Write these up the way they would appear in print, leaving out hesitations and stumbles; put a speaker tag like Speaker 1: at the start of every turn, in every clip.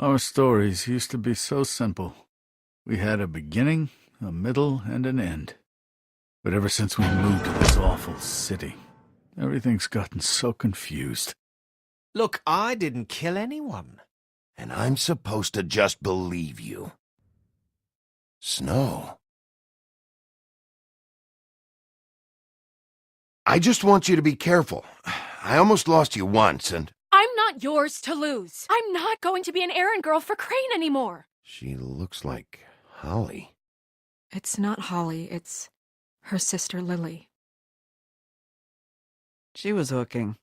Speaker 1: Our stories used to be so simple. We had a beginning, a middle, and an end. But ever since we moved to this awful city, everything's gotten so confused.
Speaker 2: Look, I didn't kill anyone.
Speaker 3: And I'm supposed to just believe you. Snow. I just want you to be careful. I almost lost you once, and...
Speaker 4: I'm not yours to lose. I'm not going to be an errand girl for Crane anymore.
Speaker 3: She looks like Holly.
Speaker 4: It's not Holly, it's her sister Lily.
Speaker 5: She was hooking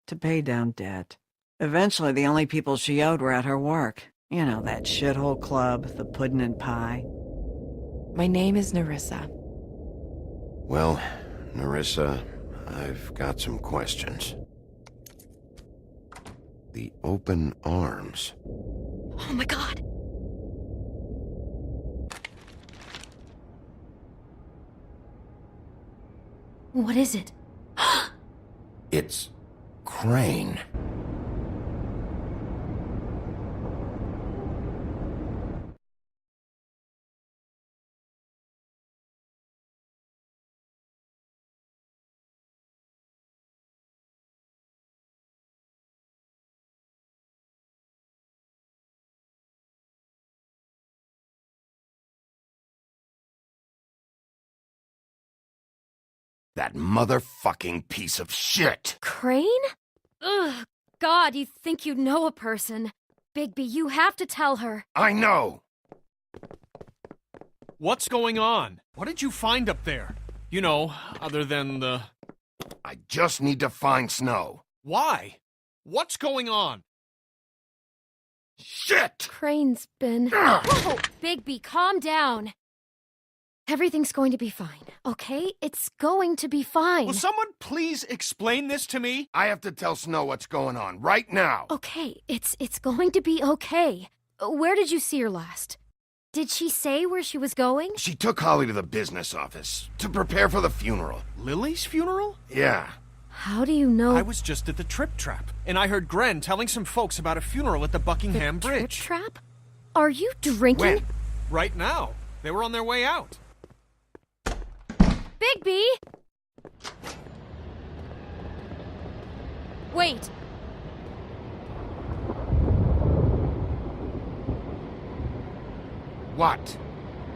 Speaker 5: to pay down debt. Eventually, the only people she owed were at her work. You know, that shithole club, the Puddin' and Pie.
Speaker 4: My name is Nerissa.
Speaker 3: Well, Nerissa, I've got some questions. The open arms.
Speaker 4: Oh my god! What is it?
Speaker 3: It's Crane. That motherfucking piece of shit!
Speaker 6: Crane? Ugh, God, you think you know a person. Bigby, you have to tell her.
Speaker 3: I know!
Speaker 2: What's going on? What did you find up there? You know, other than the...
Speaker 3: I just need to find Snow.
Speaker 2: Why? What's going on?
Speaker 3: Shit!
Speaker 6: Crane's been... Whoa, Bigby, calm down. Everything's going to be fine, okay? It's going to be fine.
Speaker 2: Will someone please explain this to me?
Speaker 3: I have to tell Snow what's going on right now.
Speaker 6: Okay, it's going to be okay. Where did you see her last? Did she say where she was going?
Speaker 3: She took Holly to the business office to prepare for the funeral.
Speaker 2: Lily's funeral?
Speaker 3: Yeah.
Speaker 6: How do you know?
Speaker 2: I was just at the Trip Trap, and I heard Gren telling some folks about a funeral at the Buckingham
Speaker 6: the
Speaker 2: Bridge.
Speaker 6: Trip Trap? Are you drinking?
Speaker 3: When?
Speaker 2: Right now. They were on their way out.
Speaker 6: Bigby! Wait.
Speaker 3: What?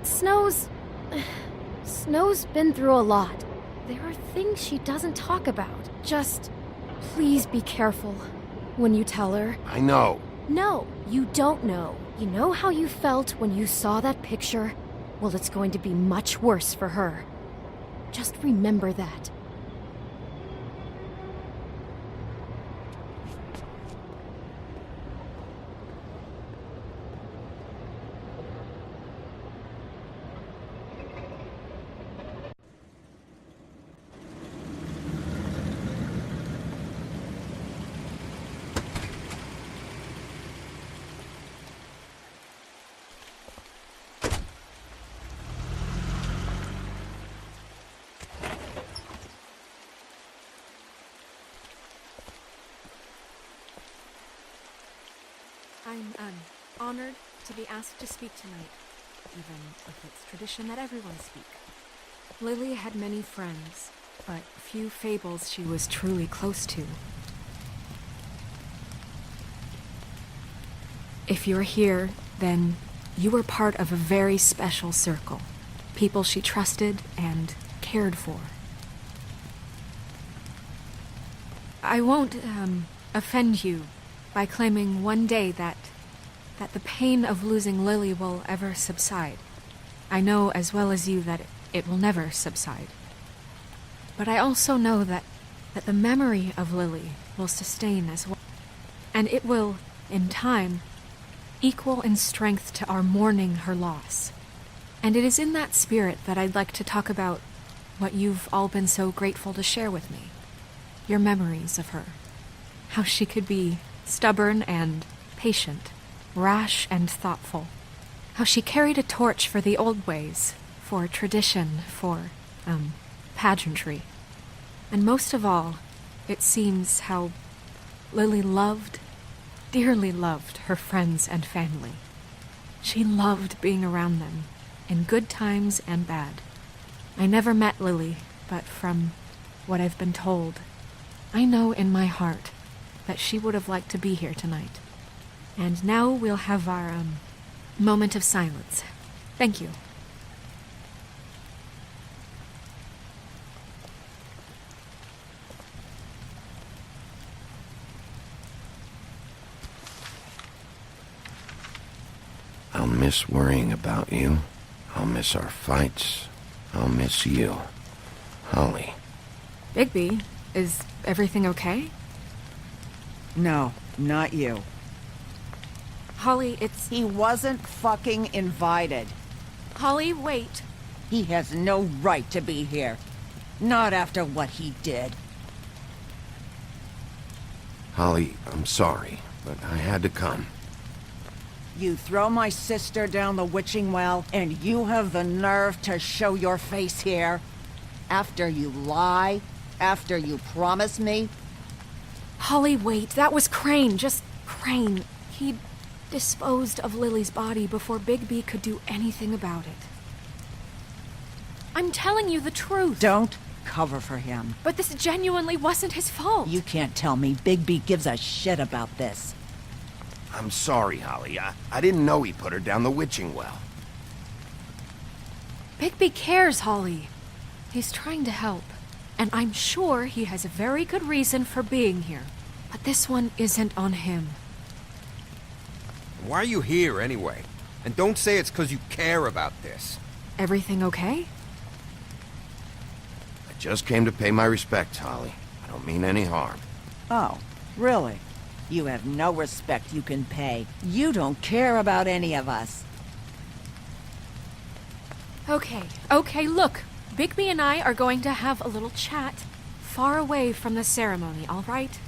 Speaker 6: Snow's been through a lot. There are things she doesn't talk about. Just, please be careful when you tell her.
Speaker 3: I know.
Speaker 6: No, you don't know. You know how you felt when you saw that picture? Well, it's going to be much worse for her. Just remember that.
Speaker 4: I'm honored to be asked to speak tonight, even if it's tradition that everyone speak. Lily had many friends, but few fables she was truly close to. If you're here, then you were part of a very special circle. People she trusted and cared for. I won't, offend you by claiming one day that the pain of losing Lily will ever subside. I know as well as you that it will never subside. But I also know that the memory of Lily will sustain as well. And it will, in time, equal in strength to our mourning her loss. And it is in that spirit that I'd like to talk about what you've all been so grateful to share with me. Your memories of her. How she could be stubborn and patient, rash and thoughtful. How she carried a torch for the old ways, for tradition, for, pageantry. And most of all, it seems how Lily loved dearly loved her friends and family. She loved being around them, in good times and bad. I never met Lily, but from what I've been told, I know in my heart that she would have liked to be here tonight. And now we'll have our, moment of silence. Thank you.
Speaker 3: I'll miss worrying about you. I'll miss our fights. I'll miss you. Holly.
Speaker 4: Bigby, is everything okay?
Speaker 5: No, not you.
Speaker 4: Holly, it's...
Speaker 5: He wasn't fucking invited.
Speaker 4: Holly, wait.
Speaker 5: He has no right to be here. Not after what he did.
Speaker 3: Holly, I'm sorry, but I had to come.
Speaker 5: You throw my sister down the witching well, and you have the nerve to show your face here? After you lie? After you promise me?
Speaker 4: Holly, wait. That was Crane. Just Crane. He disposed of Lily's body before Bigby could do anything about it. I'm telling you the truth.
Speaker 5: Don't cover for him.
Speaker 4: But this genuinely wasn't his fault.
Speaker 5: You can't tell me Bigby gives a shit about this.
Speaker 3: I'm sorry, Holly. I didn't know he put her down the witching well.
Speaker 4: Bigby cares, Holly. He's trying to help. And I'm sure he has a very good reason for being here. But this one isn't on him.
Speaker 7: Why are you here, anyway? And don't say it's because you care about this.
Speaker 4: Everything okay?
Speaker 3: I just came to pay my respects, Holly. I don't mean any harm.
Speaker 5: Oh, really? You have no respect you can pay. You don't care about any of us.
Speaker 4: Okay, look. Bigby and I are going to have a little chat far away from the ceremony, all right?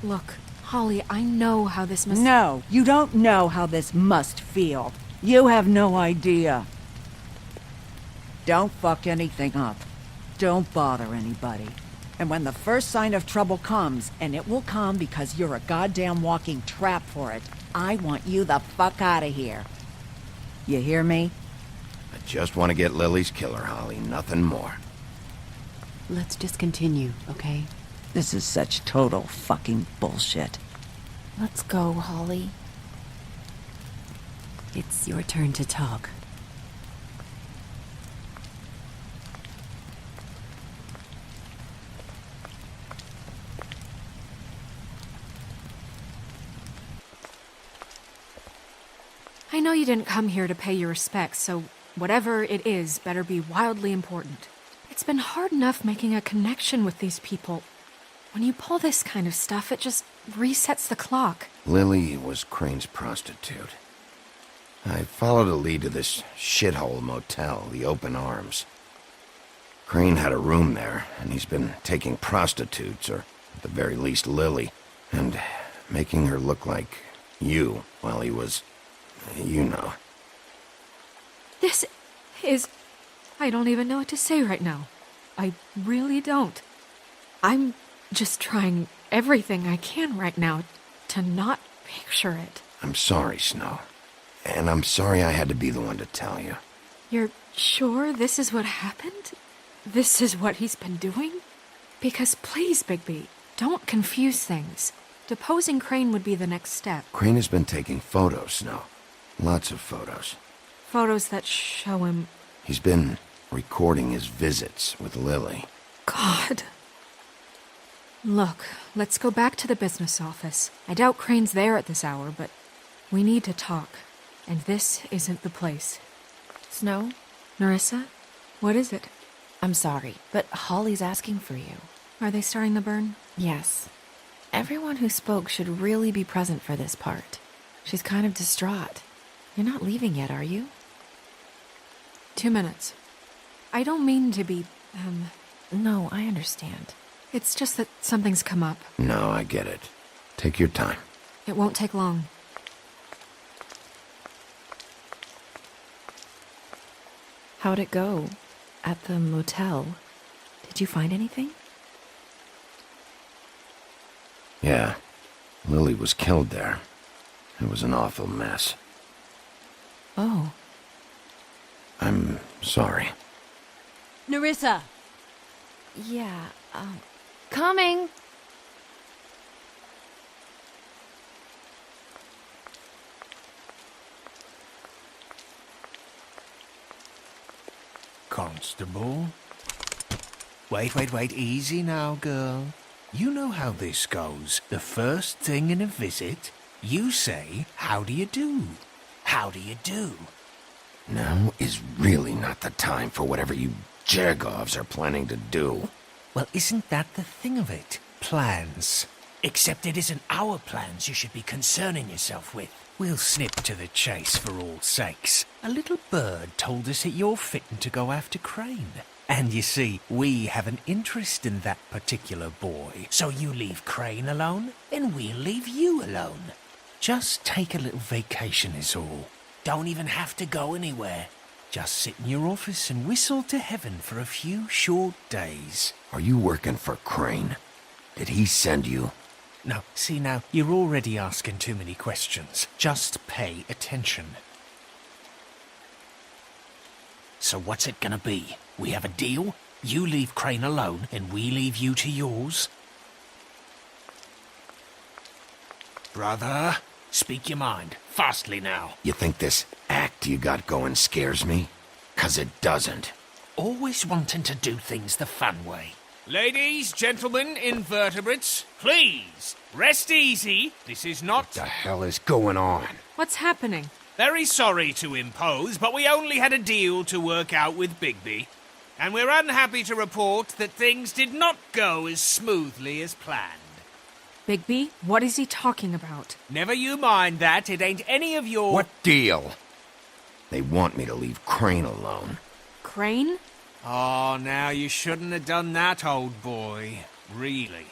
Speaker 4: Look, Holly, I know how this must...
Speaker 5: No, you don't know how this must feel. You have no idea. Don't fuck anything up. Don't bother anybody. And when the first sign of trouble comes, and it will come because you're a goddamn walking trap for it, I want you the fuck out of here. You hear me?
Speaker 3: I just want to get Lily's killer, Holly. Nothing more.
Speaker 8: Let's just continue, okay?
Speaker 5: This is such total fucking bullshit.
Speaker 8: Let's go, Holly. It's your turn to talk.
Speaker 4: I know you didn't come here to pay your respects, so whatever it is better be wildly important. It's been hard enough making a connection with these people. When you pull this kind of stuff, it just resets the clock.
Speaker 3: Lily was Crane's prostitute. I followed a lead to this shithole motel, the Open Arms. Crane had a room there, and he's been taking prostitutes, or at the very least Lily, and making her look like you while he was, you know.
Speaker 4: This is... I don't even know what to say right now. I really don't. I'm just trying everything I can right now to not picture it.
Speaker 3: I'm sorry, Snow. And I'm sorry I had to be the one to tell you.
Speaker 4: You're sure this is what happened? This is what he's been doing? Because please, Bigby, don't confuse things. Deposing Crane would be the next step.
Speaker 3: Crane has been taking photos, Snow. Lots of photos.
Speaker 4: Photos that show him...
Speaker 3: He's been recording his visits with Lily.
Speaker 4: God. Look, let's go back to the business office. I doubt Crane's there at this hour, but we need to talk. And this isn't the place.
Speaker 8: Snow?
Speaker 4: Nerissa? What is it?
Speaker 8: I'm sorry, but Holly's asking for you.
Speaker 4: Are they starting the burn?
Speaker 8: Yes. Everyone who spoke should really be present for this part. She's kind of distraught. You're not leaving yet, are you?
Speaker 4: 2 minutes. I don't mean to be,
Speaker 8: No, I understand.
Speaker 4: It's just that something's come up.
Speaker 3: No, I get it. Take your time.
Speaker 4: It won't take long.
Speaker 8: How'd it go? At the motel? Did you find anything?
Speaker 3: Yeah, Lily was killed there. It was an awful mess.
Speaker 8: Oh.
Speaker 3: I'm sorry.
Speaker 5: Nerissa!
Speaker 8: Yeah,
Speaker 6: Coming!
Speaker 2: Constable? Wait, easy now, girl. You know how this goes. The first thing in a visit, you say, how do you do? How do you do?
Speaker 3: Now is really not the time for whatever you Jergovs are planning to do.
Speaker 2: Well, isn't that the thing of it? Plans. Except it isn't our plans you should be concerning yourself with. We'll snip to the chase for all sakes. A little bird told us that you're fitting to go after Crane. And you see, we have an interest in that particular boy. So you leave Crane alone, and we'll leave you alone. Just take a little vacation is all. Don't even have to go anywhere. Just sit in your office and whistle to heaven for a few short days.
Speaker 3: Are you working for Crane? Did he send you?
Speaker 2: No, see now, you're already asking too many questions. Just pay attention. So what's it gonna be? We have a deal? You leave Crane alone, and we leave you to yours? Brother, speak your mind. Fastly now.
Speaker 3: You think this act you got going scares me? 'Cause it doesn't.
Speaker 2: Always wanting to do things the fun way. Ladies, gentlemen, invertebrates, please, rest easy. This is not...
Speaker 3: What the hell is going on?
Speaker 4: What's happening?
Speaker 2: Very sorry to impose, but we only had a deal to work out with Bigby. And we're unhappy to report that things did not go as smoothly as planned.
Speaker 4: Bigby, what is he talking about?
Speaker 2: Never you mind that, it ain't any of your...
Speaker 3: What deal? They want me to leave Crane alone.
Speaker 4: Crane?
Speaker 2: Oh, now you shouldn't have done that, old boy. Really.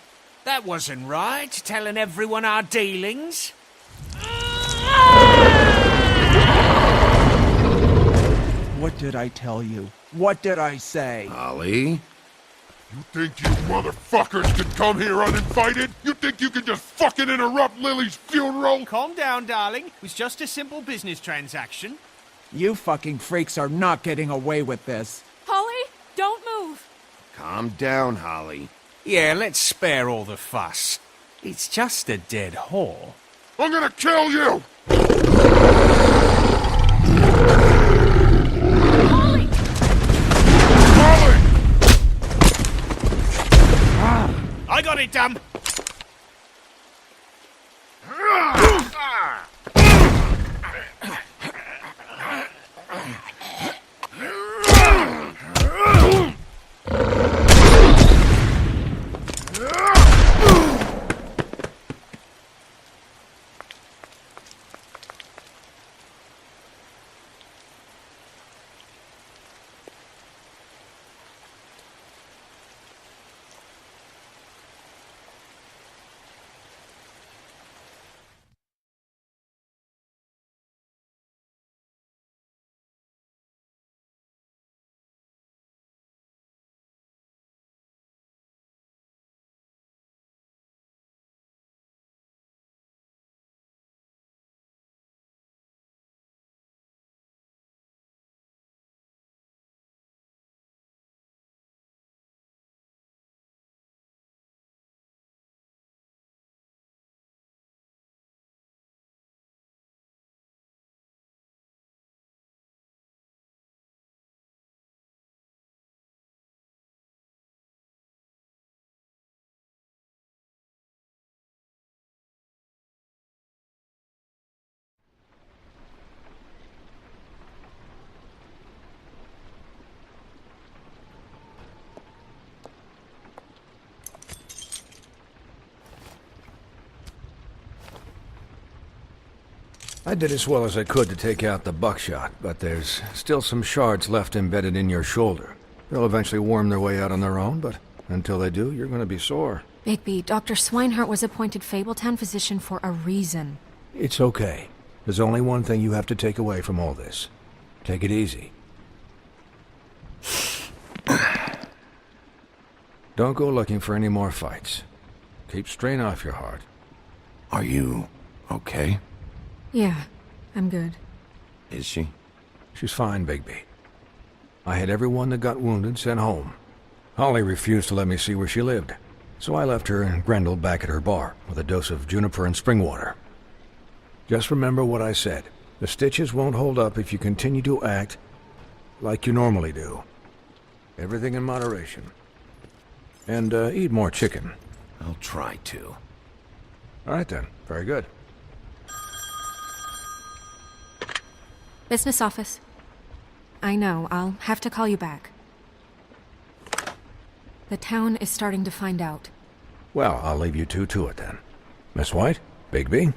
Speaker 2: That wasn't right, telling everyone our dealings.
Speaker 5: What did I tell you? What did I say?
Speaker 3: Ollie?
Speaker 9: You think you motherfuckers can come here uninvited? You think you can just fucking interrupt Lily's funeral?
Speaker 2: Calm down, darling. It was just a simple business transaction.
Speaker 5: You fucking freaks are not getting away with this.
Speaker 4: Holly, don't move!
Speaker 3: Calm down, Holly.
Speaker 2: Yeah, let's spare all the fuss. It's just a dead whore.
Speaker 9: I'm gonna kill you!
Speaker 4: Holly!
Speaker 9: Holly!
Speaker 2: I got it, dumb!
Speaker 10: I did as well as I could to take out the buckshot, but there's still some shards left embedded in your shoulder. They'll eventually worm their way out on their own, but until they do, you're going to be sore.
Speaker 4: Bigby, Dr. Swinehart was appointed Fabletown physician for a reason.
Speaker 10: It's okay. There's only one thing you have to take away from all this. Take it easy. Don't go looking for any more fights. Keep strain off your heart.
Speaker 3: Are you okay?
Speaker 4: Yeah, I'm good.
Speaker 3: Is she?
Speaker 10: She's fine, Bigby. I had everyone that got wounded sent home. Holly refused to let me see where she lived, so I left her and Grendel back at her bar with a dose of juniper and spring water. Just remember what I said. The stitches won't hold up if you continue to act like you normally do. Everything in moderation. And eat more chicken.
Speaker 3: I'll try to.
Speaker 10: All right then. Very good.
Speaker 4: Business office. I know, I'll have to call you back. The town is starting to find out.
Speaker 10: Well, I'll leave you two to it then. Miss White, Bigby.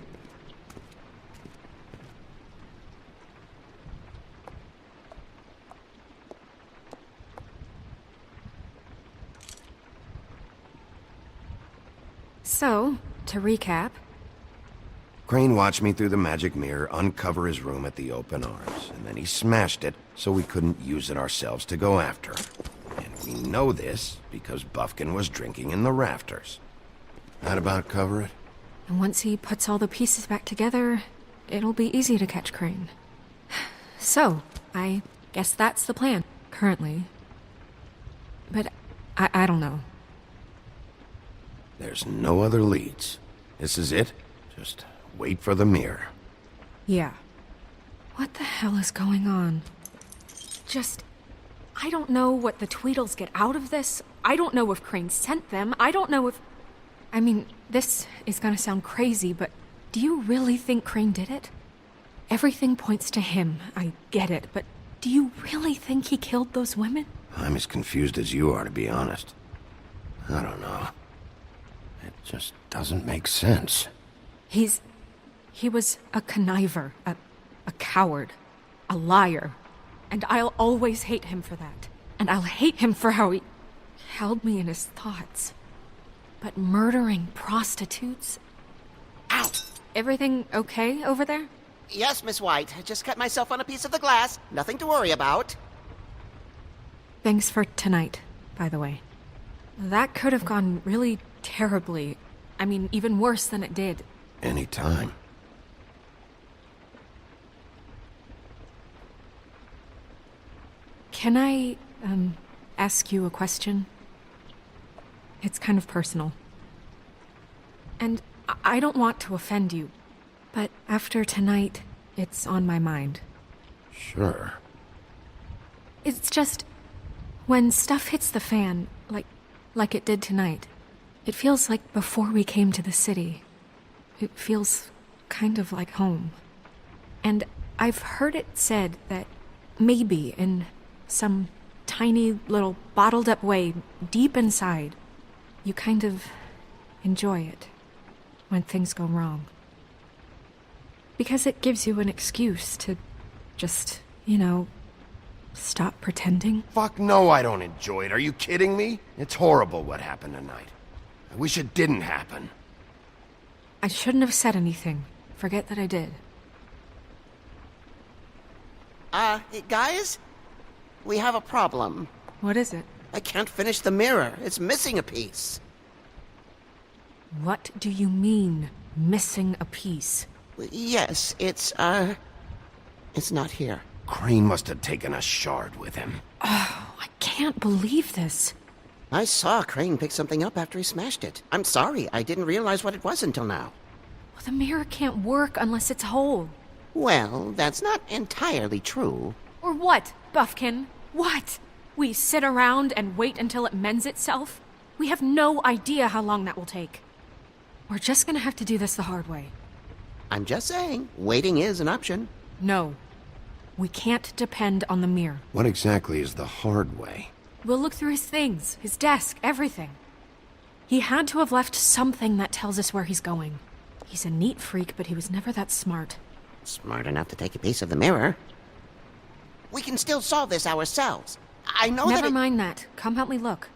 Speaker 4: So, to recap,
Speaker 3: Crane watched me through the magic mirror uncover his room at the open arms, and then he smashed it so we couldn't use it ourselves to go after him. And we know this because Buffkin was drinking in the rafters. That about cover it?
Speaker 4: and once he puts all the pieces back together, it'll be easy to catch Crane. So, I guess that's the plan, currently. But I don't know.
Speaker 3: There's no other leads. This is it. Just wait for the mirror.
Speaker 4: Yeah. What the hell is going on? I don't know what the Tweedles get out of this. I don't know if Crane sent them. I don't know if... I mean, this is gonna sound crazy, but do you really think Crane did it? Everything points to him, I get it, but do you really think he killed those women?
Speaker 3: I'm as confused as you are, to be honest. I don't know. It just doesn't make sense.
Speaker 4: He was a conniver, a coward, a liar. And I'll always hate him for that. And I'll hate him for how he held me in his thoughts. But murdering prostitutes?
Speaker 11: Ow!
Speaker 4: Everything okay over there?
Speaker 11: Yes, Miss White. I just cut myself on a piece of the glass. Nothing to worry about.
Speaker 4: Thanks for tonight, by the way. That could have gone really terribly. I mean, even worse than it did.
Speaker 3: Anytime.
Speaker 4: Can I, ask you a question? It's kind of personal. And I don't want to offend you, but after tonight, it's on my mind.
Speaker 3: Sure.
Speaker 4: It's just, when stuff hits the fan, like it did tonight, it feels like before we came to the city. It feels kind of like home. And I've heard it said that maybe in some tiny little bottled up way deep inside, you kind of enjoy it when things go wrong. Because it gives you an excuse to just, stop pretending.
Speaker 3: Fuck no, I don't enjoy it. Are you kidding me? It's horrible what happened tonight. I wish it didn't happen.
Speaker 4: I shouldn't have said anything. Forget that I did.
Speaker 11: Guys? We have a problem.
Speaker 4: What is it?
Speaker 11: I can't finish the mirror. It's missing a piece.
Speaker 4: What do you mean, missing a piece?
Speaker 11: Yes, it's not here.
Speaker 3: Crane must have taken a shard with him.
Speaker 4: Oh, I can't believe this.
Speaker 11: I saw Crane pick something up after he smashed it. I'm sorry, I didn't realize what it was until now.
Speaker 4: Well, the mirror can't work unless it's whole.
Speaker 11: Well, that's not entirely true.
Speaker 4: Or what, Buffkin? What? We sit around and wait until it mends itself? We have no idea how long that will take. We're just gonna have to do this the hard way.
Speaker 11: I'm just saying, waiting is an option.
Speaker 4: No. We can't depend on the mirror.
Speaker 3: What exactly is the hard way?
Speaker 4: We'll look through his things, his desk, everything. He had to have left something that tells us where he's going. He's a neat freak, but he was never that smart.
Speaker 11: Smart enough to take a piece of the mirror. We can still solve this ourselves. I know
Speaker 4: Never mind that. Come help me look.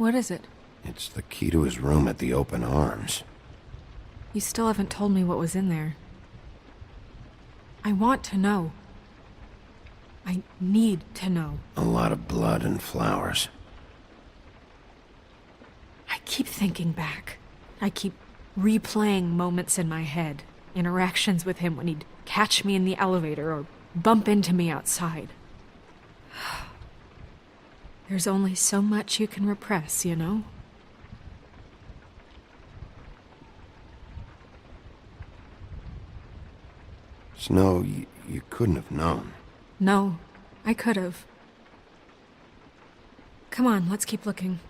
Speaker 4: What is it?
Speaker 3: It's the key to his room at the Open Arms.
Speaker 4: You still haven't told me what was in there. I want to know. I need to know.
Speaker 3: A lot of blood and flowers.
Speaker 4: I keep thinking back. I keep replaying moments in my head. Interactions with him when he'd catch me in the elevator or bump into me outside. There's only so much you can repress, you know?
Speaker 3: Snow, you couldn't have known.
Speaker 4: No, I could have. Come on, let's keep looking.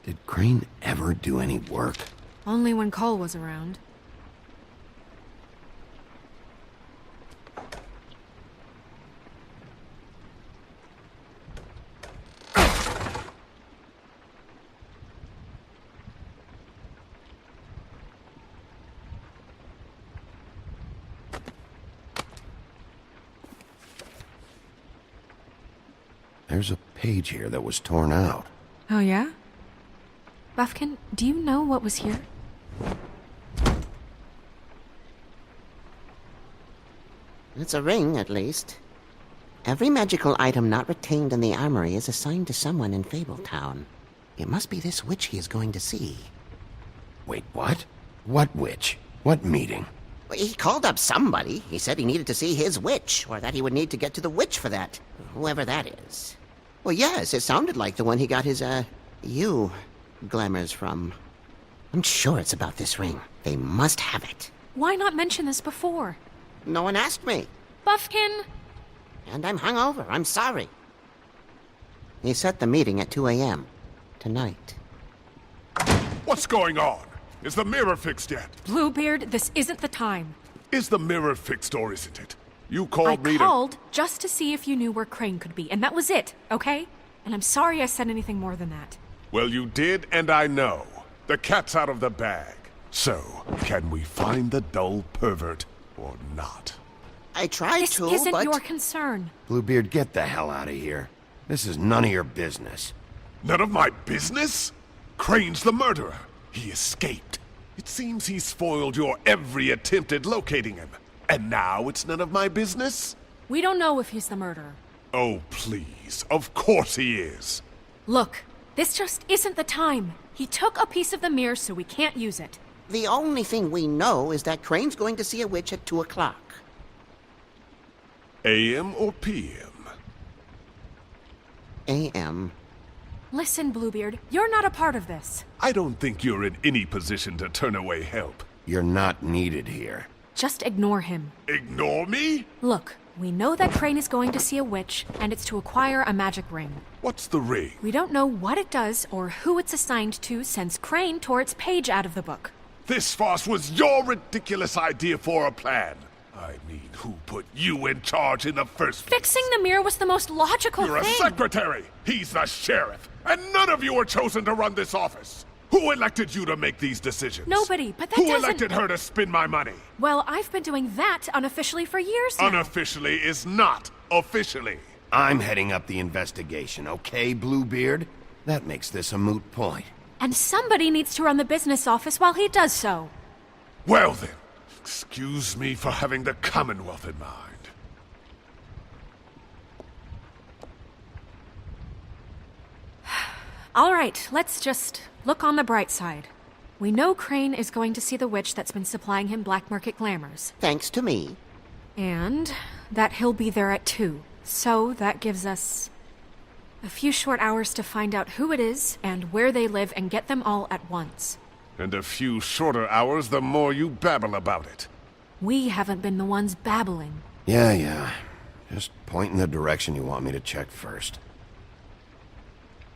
Speaker 3: Did Crane ever do any work?
Speaker 4: Only when Cole was around.
Speaker 3: There's a page here that was torn out.
Speaker 4: Oh, yeah? Buffkin, do you know what was here?
Speaker 11: It's a ring, at least. Every magical item not retained in the armory is assigned to someone in Fabletown. It must be this witch he is going to see.
Speaker 3: Wait, what? What witch? What meeting?
Speaker 11: Well, he called up somebody. He said he needed to see his witch, or that he would need to get to the witch for that. Whoever that is. Well, yes, it sounded like the one he got his, glamours from. I'm sure it's about this ring. They must have it.
Speaker 4: Why not mention this before?
Speaker 11: No one asked me.
Speaker 4: Buffkin!
Speaker 11: And I'm hungover. I'm sorry. He set the meeting at 2 a.m. tonight.
Speaker 9: What's going on? Is the mirror fixed yet?
Speaker 4: Bluebeard, this isn't the time.
Speaker 9: Is the mirror fixed or isn't it? You called me
Speaker 4: I called just to see if you knew where Crane could be, and that was it, okay? And I'm sorry I said anything more than that.
Speaker 9: Well, you did, and I know. The cat's out of the bag. So, can we find the dull pervert or not?
Speaker 11: I tried
Speaker 4: This
Speaker 11: to,
Speaker 4: isn't
Speaker 11: but...
Speaker 4: your concern.
Speaker 3: Bluebeard, get the hell out of here. This is none of your business.
Speaker 9: None of my business? Crane's the murderer. He escaped. It seems he spoiled your every attempt at locating him. And now it's none of my business?
Speaker 4: We don't know if he's the murderer.
Speaker 9: Oh, please. Of course he is.
Speaker 4: Look, this just isn't the time. He took a piece of the mirror, so we can't use it.
Speaker 11: The only thing we know is that Crane's going to see a witch at 2 o'clock.
Speaker 9: AM or PM?
Speaker 11: AM.
Speaker 4: Listen, Bluebeard, you're not a part of this.
Speaker 9: I don't think you're in any position to turn away help.
Speaker 3: You're not needed here.
Speaker 4: Just ignore him.
Speaker 9: Ignore me?
Speaker 4: Look, we know that Crane is going to see a witch, and it's to acquire a magic ring.
Speaker 9: What's the ring?
Speaker 4: We don't know what it does or who it's assigned to since Crane tore its page out of the book.
Speaker 9: This farce was your ridiculous idea for a plan. I mean, who put you in charge in the first place?
Speaker 4: Fixing the mirror was the most logical
Speaker 9: You're
Speaker 4: thing.
Speaker 9: a secretary. He's the sheriff. And none of you were chosen to run this office. Who elected you to make these decisions?
Speaker 4: Nobody, but that
Speaker 9: Who
Speaker 4: doesn't...
Speaker 9: elected her to spend my money?
Speaker 4: Well, I've been doing that unofficially for years now.
Speaker 9: Unofficially is not officially.
Speaker 3: I'm heading up the investigation, okay, Bluebeard? That makes this a moot point.
Speaker 4: And somebody needs to run the business office while he does so.
Speaker 9: Well then, excuse me for having the Commonwealth in mind.
Speaker 4: All right, let's just look on the bright side. We know Crane is going to see the witch that's been supplying him black market glamours.
Speaker 11: Thanks to me.
Speaker 4: And that he'll be there at 2. So that gives us a few short hours to find out who it is and where they live and get them all at once.
Speaker 9: And a few shorter hours the more you babble about it.
Speaker 4: We haven't been the ones babbling.
Speaker 3: Yeah. Just point in the direction you want me to check first.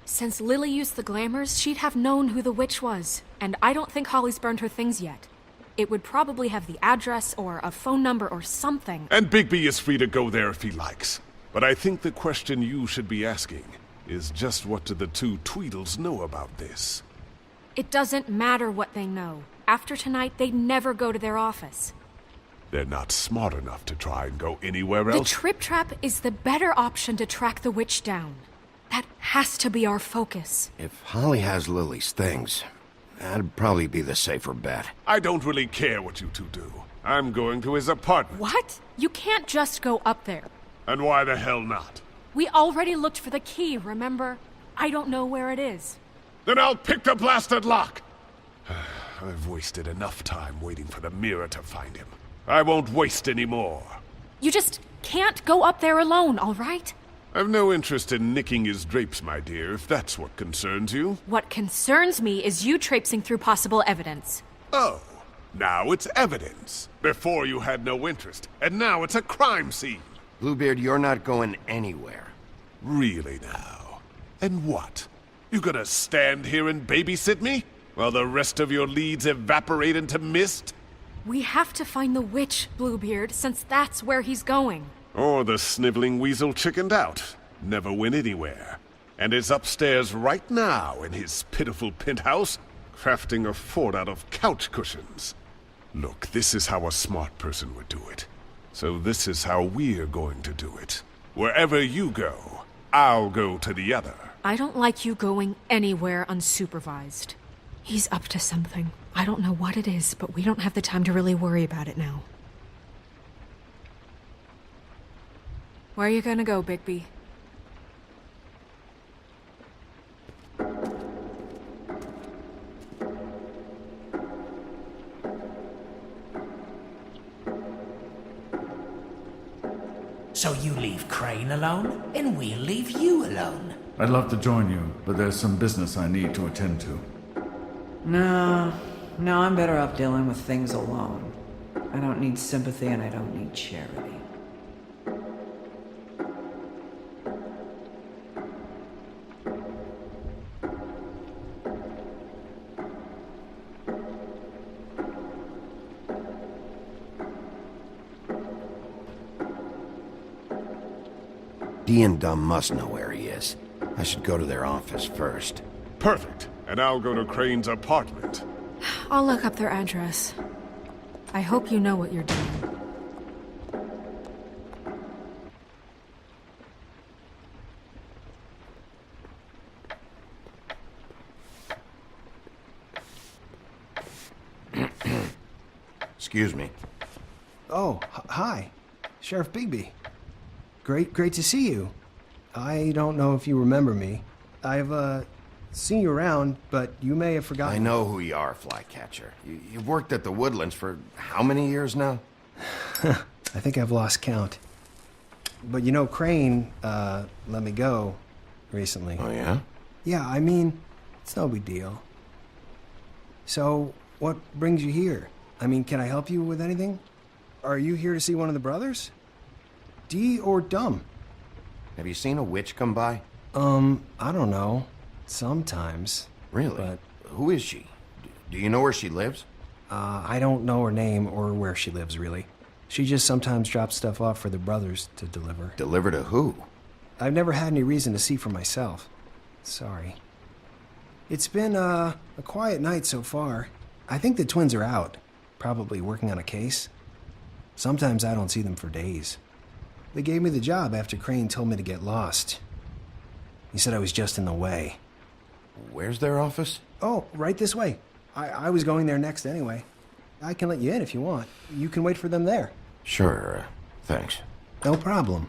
Speaker 4: Since Lily used the glamours, she'd have known who the witch was. And I don't think Holly's burned her things yet. It would probably have the address or a phone number or something.
Speaker 9: And Bigby is free to go there if he likes. But I think the question you should be asking is just what do the two Tweedles know about this?
Speaker 4: It doesn't matter what they know. After tonight, they'd never go to their office.
Speaker 9: They're not smart enough to try and go anywhere else.
Speaker 4: The Trip Trap is the better option to track the witch down. That has to be our focus.
Speaker 3: If Holly has Lily's things, that'd probably be the safer bet.
Speaker 9: I don't really care what you two do. I'm going to his apartment.
Speaker 4: What? You can't just go up there.
Speaker 9: And why the hell not?
Speaker 4: We already looked for the key, remember? I don't know where it is.
Speaker 9: Then I'll pick the blasted lock! I've wasted enough time waiting for the mirror to find him. I won't waste any more.
Speaker 4: You just can't go up there alone, all right?
Speaker 9: I've no interest in nicking his drapes, my dear, if that's what concerns you.
Speaker 4: What concerns me is you traipsing through possible evidence.
Speaker 9: Oh, now it's evidence. Before you had no interest, and now it's a crime scene.
Speaker 3: Bluebeard, you're not going anywhere.
Speaker 9: Really now? And what? You gonna stand here and babysit me? While the rest of your leads evaporate into mist?
Speaker 4: We have to find the witch, Bluebeard, since that's where he's going.
Speaker 9: Or the sniveling weasel chickened out. Never went anywhere. And is upstairs right now in his pitiful penthouse, crafting a fort out of couch cushions. Look, this is how a smart person would do it. So this is how we're going to do it. Wherever you go, I'll go to the other.
Speaker 4: I don't like you going anywhere unsupervised. He's up to something. I don't know what it is, but we don't have the time to really worry about it now. Where are you gonna go, Bigby?
Speaker 2: So you leave Crane alone, and we'll leave you alone.
Speaker 1: I'd love to join you, but there's some business I need to attend to.
Speaker 5: No, I'm better off dealing with things alone. I don't need sympathy and I don't need charity.
Speaker 3: Dee and Dumb must know where he is. I should go to their office first.
Speaker 9: Perfect. And I'll go to Crane's apartment.
Speaker 4: I'll look up their address. I hope you know what you're doing.
Speaker 3: Excuse me.
Speaker 12: Oh, hi. Sheriff Bigby. Great to see you. I don't know if you remember me. I've, seen you around, but you may have forgotten.
Speaker 3: I know who you are, Flycatcher. You've worked at the Woodlands for how many years now?
Speaker 12: I think I've lost count. But you know, Crane, let me go recently.
Speaker 3: Oh, yeah?
Speaker 12: Yeah, I mean, it's no big deal. So, what brings you here? I mean, can I help you with anything? Are you here to see one of the brothers? Dee or Dumb?
Speaker 3: Have you seen a witch come by?
Speaker 12: I don't know. Sometimes.
Speaker 3: Really?
Speaker 12: But
Speaker 3: who is she? Do you know where she lives?
Speaker 12: I don't know her name or where she lives, really. She just sometimes drops stuff off for the brothers to deliver.
Speaker 3: Deliver to who?
Speaker 12: I've never had any reason to see for myself. Sorry. It's been, a quiet night so far. I think the twins are out, probably working on a case. Sometimes I don't see them for days. They gave me the job after Crane told me to get lost. He said I was just in the way.
Speaker 3: Where's their office?
Speaker 12: Oh, right this way. I was going there next anyway. I can let you in if you want. You can wait for them there.
Speaker 3: Sure, thanks.
Speaker 12: No problem.